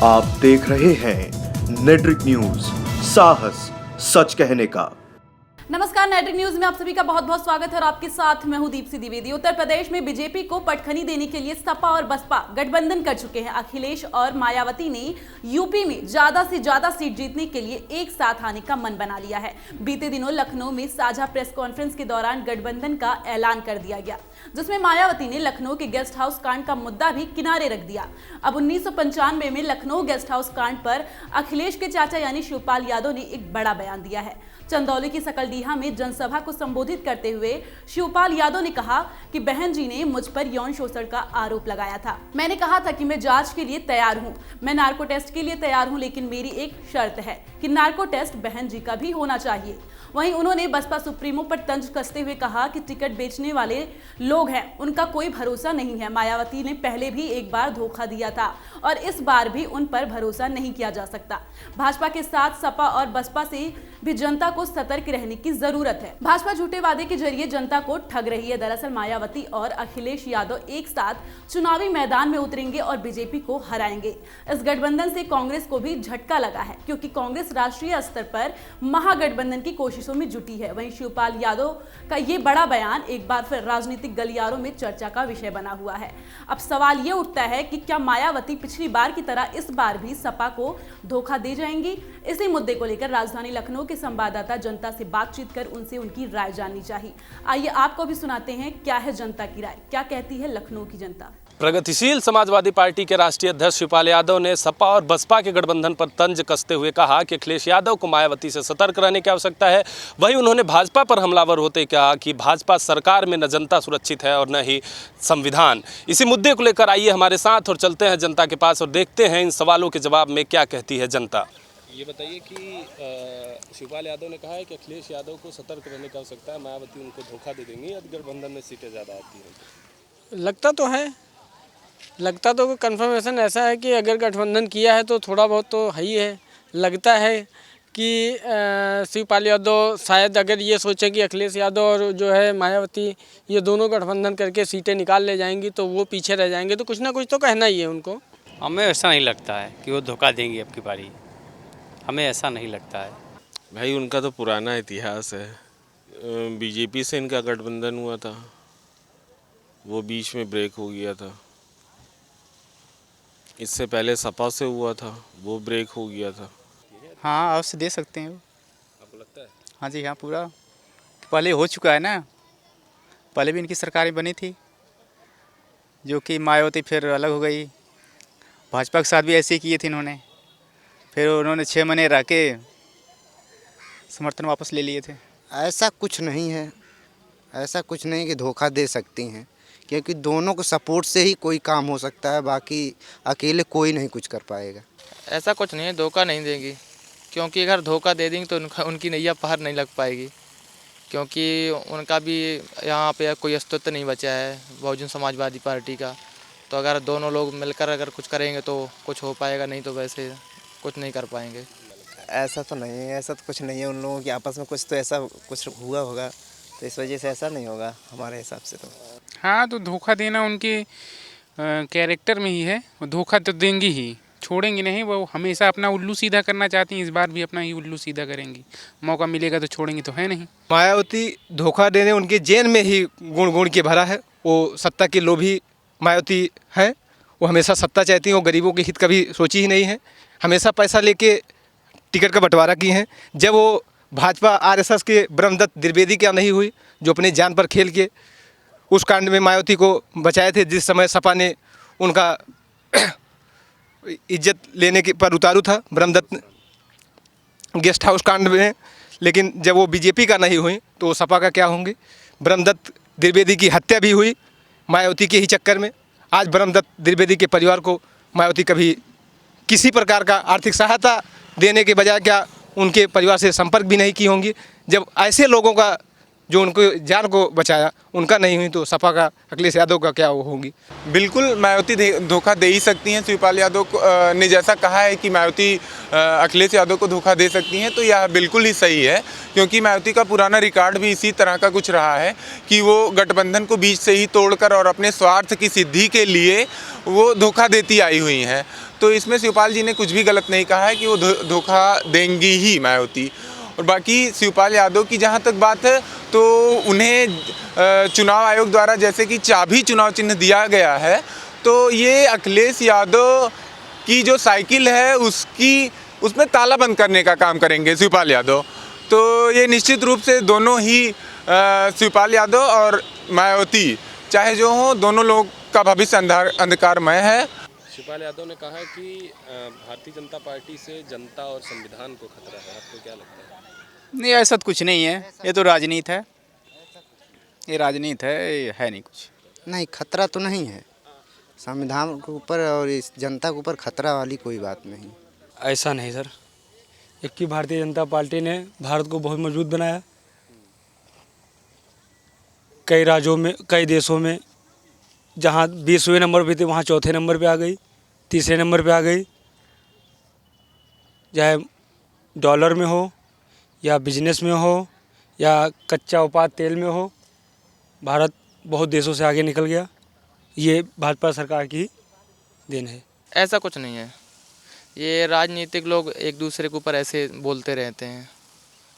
आप देख रहे हैं नेट्रिक न्यूज, साहस सच कहने का। नमस्कार, नेट्रिक न्यूज में आप सभी का बहुत बहुत स्वागत है और आपके साथ मैं हूं दीप्ति द्विवेदी। उत्तर प्रदेश में बीजेपी को पटखनी देने के लिए सपा और बसपा गठबंधन कर चुके हैं। अखिलेश और मायावती ने यूपी में ज्यादा से ज्यादा सीट जीतने के लिए एक साथ आने का मन बना लिया है। बीते दिनों लखनऊ में साझा प्रेस कॉन्फ्रेंस के दौरान गठबंधन का ऐलान कर दिया गया, जिसमें मायावती ने लखनऊ के गेस्ट हाउस कांड का मुद्दा भी किनारे रख दिया। अब 1995 में लखनऊ गेस्ट हाउस कांड पर अखिलेश के चाचा यानी शिवपाल यादव ने एक बड़ा बयान दिया है। चंदौली की सकलडीहा में जनसभा को संबोधित करते हुए शिवपाल यादव ने कहा कि बहन जी ने मुझ पर यौन शोषण का आरोप लगाया था। मैंने कहा था कि मैं जांच के लिए तैयार हूं, मैं नार्को टेस्ट के लिए तैयार हूं, लेकिन मेरी एक शर्त है कि नार्को टेस्ट बहन जी का भी होना चाहिए। वहीं उन्होंने बसपा सुप्रीमो पर तंज कसते हुए कहा कि टिकट बेचने वाले लोग हैं, उनका कोई भरोसा नहीं है। मायावती ने पहले भी एक बार धोखा दिया था और इस बार भी उन पर भरोसा नहीं किया जा सकता। भाजपा के साथ सपा और बसपा से भी जनता को सतर्क रहने की जरूरत है। भाजपा झूठे वादे के जरिए जनता को ठग रही है। दरअसल मायावती और अखिलेश यादव एक साथ चुनावी मैदान में उतरेंगे और बीजेपी को हराएंगे। इस गठबंधन से कांग्रेस को भी झटका लगा है, क्योंकि कांग्रेस राष्ट्रीय स्तर पर महागठबंधन की कोशिशों में जुटी है। वहीं शिवपाल यादव का ये बड़ा बयान एक बार फिर राजनीतिक गलियारों में चर्चा का विषय बना हुआ है। अब सवाल ये उठता है कि क्या मायावती पिछली बार की तरह इस बार भी सपा को धोखा दे जाएंगी? इसी मुद्दे को लेकर राजधानी लखनऊ के संवाददाता जनता से बातचीत कर उनसे उनकी राय जाननी चाहिए। आइए आपको भी सुनाते हैं क्या है जनता की राय, क्या कहती है लखनऊ की जनता। प्रगतिशील समाजवादी पार्टी के राष्ट्रीय अध्यक्ष शिवपाल यादव ने सपा और बसपा के गठबंधन पर तंज कसते हुए कहा कि अखिलेश यादव को मायावती से सतर्क रहने की आवश्यकता है। वहीं उन्होंने भाजपा पर हमलावर होते कहा कि भाजपा सरकार में न जनता सुरक्षित है और न ही संविधान। इसी मुद्दे को लेकर आइए हमारे साथ और चलते हैं जनता के पास और देखते हैं इन सवालों के जवाब में क्या कहती है जनता। ये बताइए कि शिवपाल यादव ने कहा है कि अखिलेश यादव को सतर्क रहने की आवश्यकता है, मायावती उनको धोखा दे देंगी यदि गठबंधन में सीटें ज़्यादा आती हैं। लगता तो कन्फर्मेशन ऐसा है कि अगर गठबंधन किया है तो थोड़ा बहुत तो है ही है। लगता है कि शिवपाल यादव शायद अगर ये सोचे कि अखिलेश यादव और जो है मायावती ये दोनों गठबंधन करके सीटें निकाल ले जाएंगी तो वो पीछे रह जाएंगे, तो कुछ ना कुछ तो कहना ही है उनको। हमें ऐसा नहीं लगता है कि वो धोखा देंगे अब की बारी, हमें ऐसा नहीं लगता है। भाई उनका तो पुराना इतिहास है, बीजेपी से इनका गठबंधन हुआ था, वो बीच में ब्रेक हो गया था। इससे पहले सपा से हुआ था, वो ब्रेक हो गया था। हाँ, अवश्य दे सकते हैं। आपको लगता है? हाँ जी, हाँ, पूरा पहले हो चुका है ना। पहले भी इनकी सरकारें बनी थी, जो कि मायावती फिर अलग हो गई। भाजपा के साथ भी ऐसे ही किए थे इन्होंने, फिर उन्होंने 6 महीने रह के समर्थन वापस ले लिए थे। ऐसा कुछ नहीं है, ऐसा कुछ नहीं कि धोखा दे सकती हैं, क्योंकि दोनों को सपोर्ट से ही कोई काम हो सकता है, बाकी अकेले कोई नहीं कुछ कर पाएगा। ऐसा कुछ नहीं है, धोखा नहीं देंगी, क्योंकि अगर धोखा दे देंगी तो उनकी नैया पार नहीं लग पाएगी, क्योंकि उनका भी यहाँ पे कोई अस्तित्व नहीं बचा है बहुजन समाजवादी पार्टी का। तो अगर दोनों लोग मिलकर अगर कुछ करेंगे तो कुछ हो पाएगा, नहीं तो वैसे कुछ नहीं कर पाएंगे। ऐसा तो नहीं है, ऐसा तो कुछ नहीं है। उन लोगों के आपस में कुछ तो ऐसा कुछ हुआ होगा, तो इस वजह से ऐसा नहीं होगा हमारे हिसाब से तो। हाँ, तो धोखा देना उनके कैरेक्टर में ही है, वो धोखा तो देंगी ही, छोड़ेंगी नहीं। वो हमेशा अपना उल्लू सीधा करना चाहती हैं, इस बार भी अपना ही उल्लू सीधा करेंगी। मौका मिलेगा तो छोड़ेंगी तो है नहीं। मायावती धोखा देने उनके जेन में ही गुण के भरा है। वो सत्ता के लोभी मायावती है, वो हमेशा सत्ता चाहती हैं, वो गरीबों के हित कभी सोची ही नहीं है। हमेशा पैसा लेके टिकट का बंटवारा की हैं। जब वो भाजपा आरएसएस के ब्रह्मदत्त द्विवेदी क्या नहीं हुई, जो अपने जान पर खेल के उस कांड में मायावती को बचाए थे, जिस समय सपा ने उनका इज्जत लेने के पर उतारू था ब्रह्मदत्त गेस्ट हाउस कांड में। लेकिन जब वो बीजेपी का नहीं हुई तो सपा का क्या होंगे। ब्रह्मदत्त द्विवेदी की हत्या भी हुई मायावती के ही चक्कर में। आज ब्रह्मदत्त द्विवेदी के परिवार को मायावती कभी किसी प्रकार का आर्थिक सहायता देने के बजाय क्या उनके परिवार से संपर्क भी नहीं की होंगी। जब ऐसे लोगों का जो उनको जान को बचाया उनका नहीं हुई तो सपा का अखिलेश यादव का क्या वो होंगी। बिल्कुल मायावती धोखा दे ही सकती हैं। शिवपाल यादव ने जैसा कहा है कि मायावती अखिलेश यादव को धोखा दे सकती हैं, तो यह बिल्कुल ही सही है, क्योंकि मायावती का पुराना रिकॉर्ड भी इसी तरह का कुछ रहा है कि वो गठबंधन को बीच से ही तोड़कर और अपने स्वार्थ की सिद्धि के लिए वो धोखा देती आई हुई हैं। तो इसमें शिवपाल जी ने कुछ भी गलत नहीं कहा है कि वो धोखा देंगी ही मायावती। और बाकी शिवपाल यादव की जहाँ तक बात है तो उन्हें चुनाव आयोग द्वारा जैसे कि चाबी चुनाव चिन्ह दिया गया है, तो ये अखिलेश यादव की जो साइकिल है उसमें ताला बंद करने का काम करेंगे शिवपाल यादव। तो ये निश्चित रूप से दोनों ही शिवपाल यादव और मायावती चाहे जो हों, दोनों लोगों का भविष्य अंधकारमय है। शिवपाल यादव ने कहा कि भारतीय जनता पार्टी से जनता और संविधान को खतरा है, आपको क्या लगता है? नहीं, ऐसा तो कुछ नहीं है, ये तो राजनीति है, ये राजनीति है नहीं कुछ। नहीं, खतरा तो नहीं है संविधान के ऊपर और इस जनता के ऊपर खतरा वाली कोई बात नहीं। ऐसा नहीं सर, एक की भारतीय जनता पार्टी ने भारत को बहुत मजबूत बनाया, कई राज्यों में कई देशों में जहाँ 20वें नंबर पे थी वहाँ 4थे नंबर पे आ गई, 3रे नंबर पे आ गई। चाहे डॉलर में हो या बिजनेस में हो या कच्चा उत्पाद तेल में हो, भारत बहुत देशों से आगे निकल गया। ये भाजपा सरकार की देन है। ऐसा कुछ नहीं है, ये राजनीतिक लोग एक दूसरे के ऊपर ऐसे बोलते रहते हैं,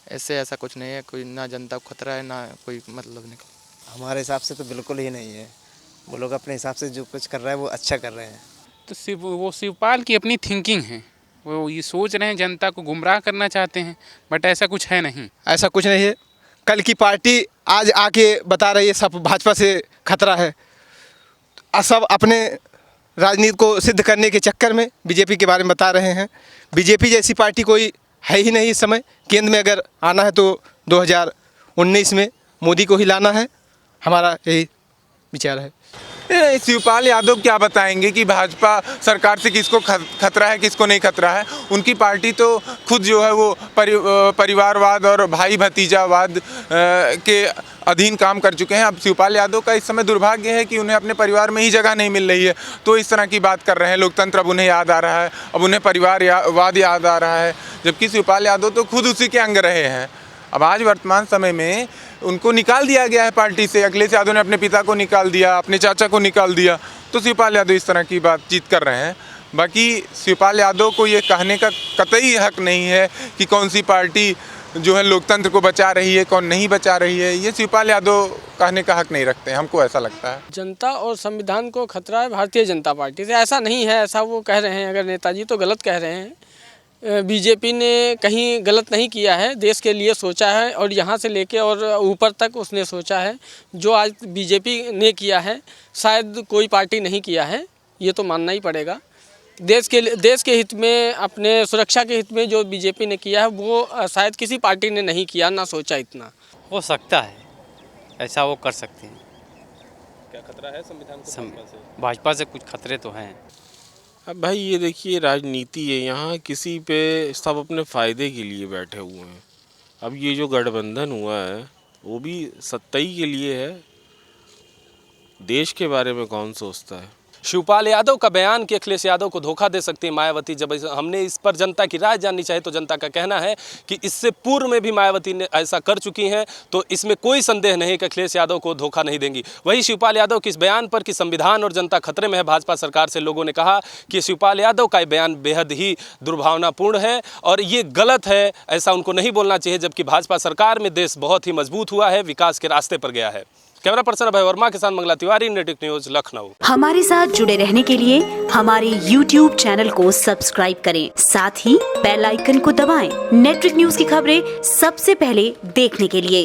ऐसा कुछ नहीं है। कोई ना जनता को खतरा है ना कोई मतलब नहीं। हमारे हिसाब से तो बिल्कुल ही नहीं है, वो लोग अपने हिसाब से जो कुछ कर रहा है वो अच्छा कर रहे हैं। तो वो शिवपाल की अपनी थिंकिंग है, वो ये सोच रहे हैं जनता को गुमराह करना चाहते हैं, बट ऐसा कुछ है नहीं। ऐसा कुछ नहीं है। कल की पार्टी आज आके बता रही है सब भाजपा से खतरा है। सब अपने राजनीति को सिद्ध करने के चक्कर में बीजेपी के बारे में बता रहे हैं। बीजेपी जैसी पार्टी कोई है ही नहीं इस समय। केंद्र में अगर आना है तो 2019 में मोदी को ही लाना है, हमारा यही विचार है। शिवपाल यादव क्या बताएंगे कि भाजपा सरकार से किसको खतरा है किसको नहीं खतरा है। उनकी पार्टी तो खुद जो है वो परिवारवाद और भाई भतीजावाद के अधीन काम कर चुके हैं। अब शिवपाल यादव का इस समय दुर्भाग्य है कि उन्हें अपने परिवार में ही जगह नहीं मिल रही है, तो इस तरह की बात कर रहे हैं। लोकतंत्र अब उन्हें याद आ रहा है, अब उन्हें परिवारवाद याद आ रहा है, जबकि शिवपाल यादव तो खुद उसी के अंग रहे हैं। अब आज वर्तमान समय में उनको निकाल दिया गया है पार्टी से। अखिलेश यादव ने अपने पिता को निकाल दिया, अपने चाचा को निकाल दिया, तो शिवपाल यादव इस तरह की बातचीत कर रहे हैं। बाकी शिवपाल यादव को ये कहने का कतई हक नहीं है कि कौन सी पार्टी जो है लोकतंत्र को बचा रही है कौन नहीं बचा रही है। ये शिवपाल यादव कहने का हक नहीं रखते, हमको ऐसा लगता है। जनता और संविधान को खतरा है भारतीय जनता पार्टी से, ऐसा नहीं है। ऐसा वो कह रहे हैं, अगर नेताजी तो गलत कह रहे हैं। बीजेपी ने कहीं गलत नहीं किया है, देश के लिए सोचा है और यहाँ से लेके और ऊपर तक उसने सोचा है। जो आज बीजेपी ने किया है शायद कोई पार्टी नहीं किया है, ये तो मानना ही पड़ेगा। देश के हित में, अपने सुरक्षा के हित में जो बीजेपी ने किया है वो शायद किसी पार्टी ने नहीं किया, ना सोचा इतना। हो सकता है ऐसा वो कर सकते हैं। क्या खतरा है संविधान को? भाजपा से कुछ खतरे तो हैं। अब भाई ये देखिए राजनीति है, यहाँ किसी पे सब अपने फ़ायदे के लिए बैठे हुए हैं। अब ये जो गठबंधन हुआ है वो भी सत्ताई के लिए है, देश के बारे में कौन सोचता है। शिवपाल यादव का बयान कि अखिलेश यादव को धोखा दे सकती है मायावती, जब हमने इस पर जनता की राय जाननी चाहिए तो जनता का कहना है कि इससे पूर्व में भी मायावती ने ऐसा कर चुकी हैं, तो इसमें कोई संदेह नहीं कि अखिलेश यादव को धोखा नहीं देंगी। वहीं शिवपाल यादव के इस बयान पर कि संविधान और जनता खतरे में है भाजपा सरकार से, लोगों ने कहा कि शिवपाल यादव का बयान बेहद ही दुर्भावनापूर्ण है और ये गलत है, ऐसा उनको नहीं बोलना चाहिए। जबकि भाजपा सरकार में देश बहुत ही मजबूत हुआ है, विकास के रास्ते पर गया है। कैमरा पर्सन अभय वर्मा के साथ मंगला तिवारी, नेटिक न्यूज, लखनऊ। हमारे साथ जुड़े रहने के लिए हमारे YouTube चैनल को सब्सक्राइब करें, साथ ही बेल आइकन को दबाएं। नेटिक न्यूज की खबरें सबसे पहले देखने के लिए।